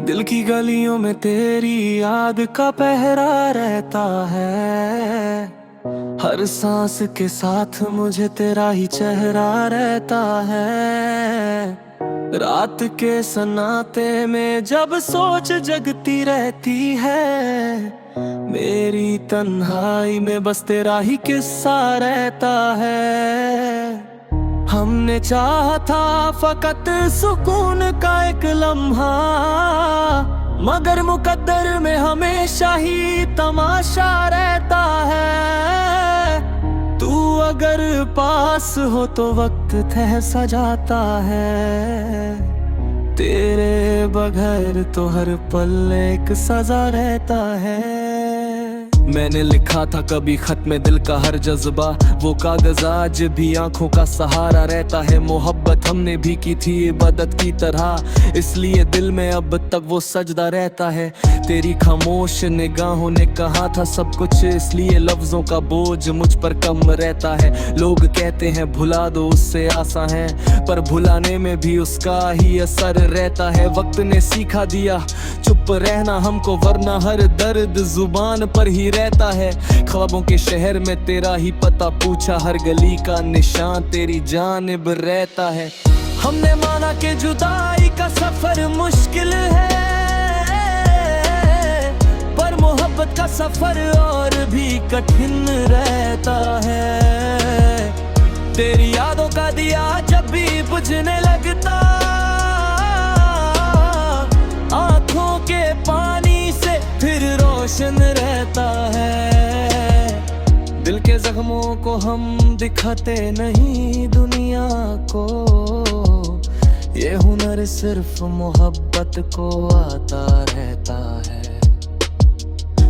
दिल की गलियों में तेरी याद का पहरा रहता है। हर सांस के साथ मुझे तेरा ही चेहरा रहता है। रात के सन्नाटे में जब सोच जगती रहती है, मेरी तन्हाई में बस तेरा ही किस्सा रहता है। हमने चाहा था फकत सुकून का एक लम्हा, मगर मुकद्दर में हमेशा ही तमाशा रहता है। तू अगर पास हो तो वक्त ठह सा जाता है, तेरे बगैर तो हर पल एक सजा रहता है। मैंने लिखा था कभी खत में दिल का हर जज्बा, वो कागज आज भी आंखों का सहारा रहता है। मोहब्बत हमने भी की थी इबादत की तरह, इसलिए दिल में अब तक वो सजदा रहता है। तेरी खामोश निगाहों ने कहा था सब कुछ, इसलिए लफ्जों का बोझ मुझ पर कम रहता है। लोग कहते हैं भुला दो उससे आसान है, पर भुलाने में भी उसका ही असर रहता है। वक्त ने सिखा दिया चुप रहना हमको, वरना हर दर्द जुबान पर ही रहता है। ख्वाबों के शहर में तेरा ही पता पूछा, हर गली का निशान तेरी जानिब रहता है। हमने माना कि जुदाई का सफर मुश्किल है, पर मोहब्बत का सफर और भी कठिन रहता है। तेरी यादों का दिया जब भी बुझने लगता, आंखों के पानी से फिर रोशन रहता है। दिल के जख्मों को हम दिखाते नहीं दुनिया को, ये हुनर सिर्फ मोहब्बत को आता रहता है।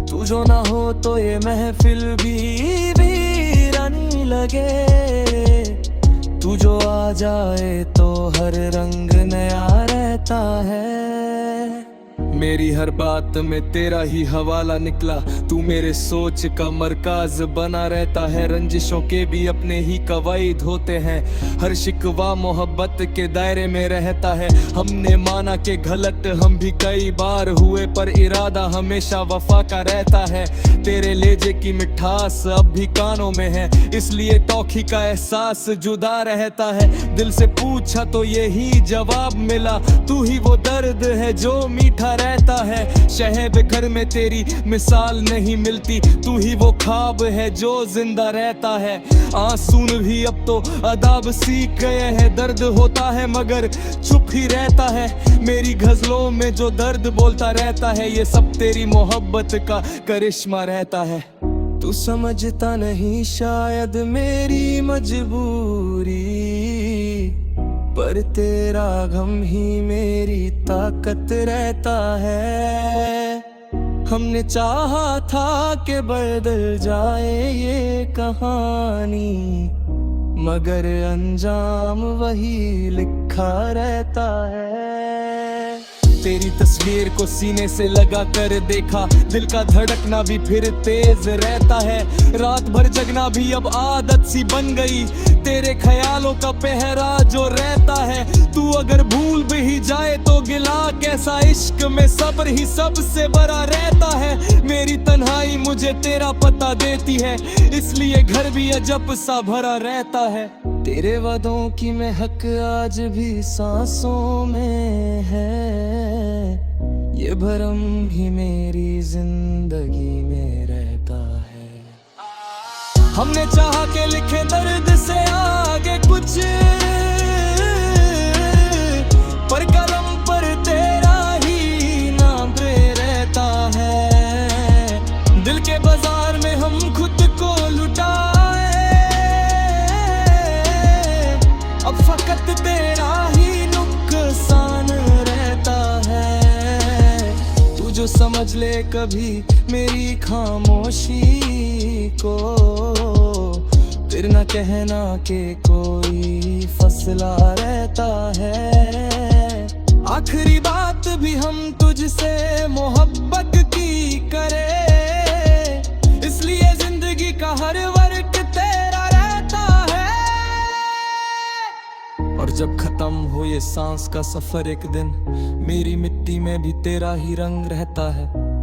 तू जो ना हो तो ये महफिल भी वीरानी लगे, तू जो आ जाए तो हर रंग नया रहता है। मेरी हर बात में तेरा ही हवाला निकला, तू मेरे सोच का मरकज बना रहता है। रंजिशों के भी अपने ही कवायद होते हैं, हर शिकवा मोहब्बत के दायरे में रहता है। हमने माना कि गलत हम भी कई बार हुए, पर इरादा हमेशा वफा का रहता है। तेरे लेजे की मिठास अब भी कानों में है, इसलिए टॉफी का एहसास जुदा रहता है। दिल से पूछा तो यही जवाब मिला, तू ही वो दर्द है जो मीठा रहता है। शहर घर में तेरी मिसाल नहीं मिलती, तू ही वो ख्वाब है जो जिंदा रहता है। आंसू भी अब तो अदाब सीख गए हैं, दर्द होता है मगर चुप ही रहता है। मेरी गजलों में जो दर्द बोलता रहता है, ये सब तेरी मोहब्बत का करिश्मा रहता है। तू समझता नहीं शायद मेरी मजबूरी, पर तेरा गम ही मेरी ताकत रहता है। हमने चाहा था कि बदल जाए ये कहानी, मगर अंजाम वही लिखा रहता है। तेरी तस्वीर को सीने से लगा कर देखा, दिल का धड़कना भी फिर तेज रहता है। रात भर जगना भी अब आदत सी बन गई, तेरे ख्यालों का पहरा जो रहता है। तू अगर भूल भी जाए तो गिला कैसा, इश्क में सब्र ही सबसे बड़ा रहता है। मेरी तन्हाई मुझे तेरा पता देती है, इसलिए घर भी अजब सा भरा रहता है। तेरे वादों की महक आज भी सांसों में है, ये भरम ही मेरी जिंदगी में रहता है। हमने चाहा के लिखे दर्द से आगे कुछ, पर कलम पर तेरा ही नाम रहता है। दिल के बाजार में हम खुद को लुटाए, अब फकत तेरा ही नुकसान रहता है। तू जो समझ ले कभी मेरी खामोशी को, फिर न कहना कि कोई फसला रहता है। आखिरी बात भी हम तुझसे मोहब्बत की करें, इसलिए जिंदगी का हर वर्क तेरा रहता है। और जब खत्म खत्म हो ये सांस का सफर एक दिन, मेरी मिट्टी में भी तेरा ही रंग रहता है।